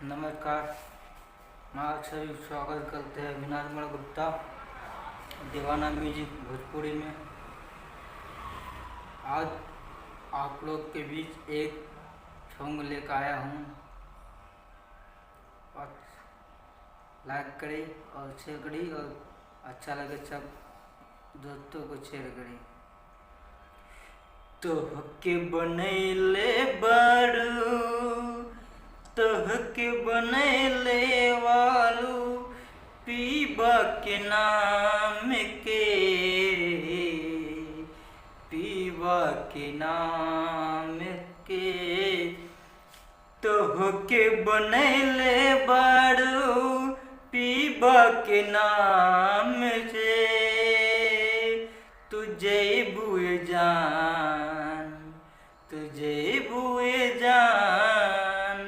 नमस्कार। मैं आप सभी स्वागत करते हैं अविनाश मण गुप्ता दीवाना म्यूजिक भोजपुरी में। आज आप लोग के बीच एक सॉन्ग लेकर आया हूँ और लाइक करें और शेयर करें और अच्छा लगे सब दोस्तों को शेयर करें। तोहके बनैले बारू तोहके बनैले वालू पीबा के नाम के पीबा के नाम के तोहके बनैले बारू पीबा के नाम से तुझे बुए जान तुझे बुए जान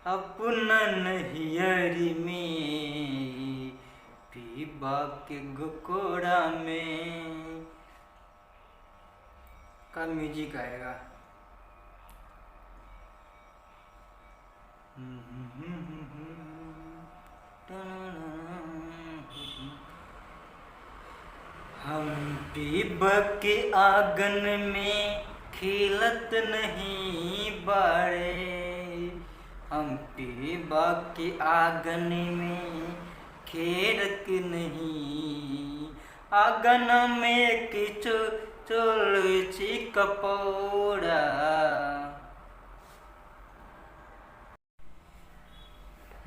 अपना नहियरी में पीबा के गोकोड़ा में का म्यूजिक आएगा। हम पीबा के आंगन में खिलत नहीं बाड़े हम पीबा के आंगन में खेरक नहीं आंगन में किचो चोलची कपौड़ा।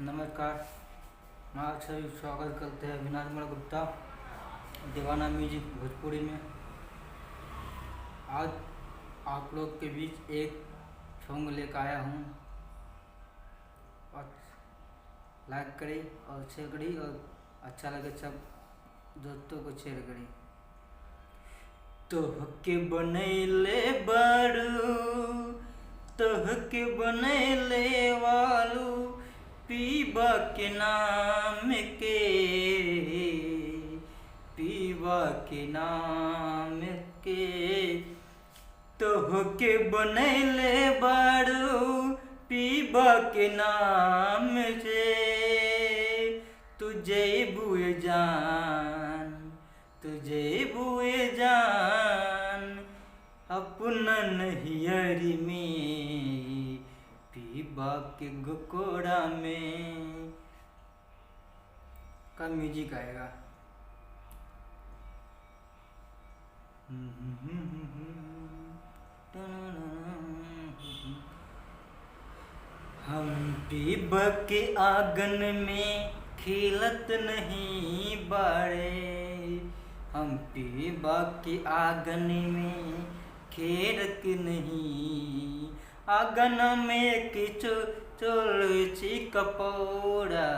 नमस्कार। मैं आप सभी स्वागत करते हैं अविनाश मण गुप्ता दीवाना म्यूजिक भोजपुरी में। आज आप लोग के बीच एक सॉन्ग लेकर आया हूँ और लाइक करें और शेयर करें और अच्छा लगे सब दोस्तों को शेयर करें। तोहके बनैले बारू तोहके बनैले वालू पीबा के नाम के पीबा के नाम के तोहके बनैले बारू पीबा के नाम से तुझे बुए जान तुझे बुए जान अपना नहियरी में पीबा के गोकोड़ा में का म्यूजिक आएगा। हम पीबा के आंगन में खिलत नहीं बाड़े हम पीबा के आंगन में खेरक नहीं आंगन में किचो चोलची कपौड़ा।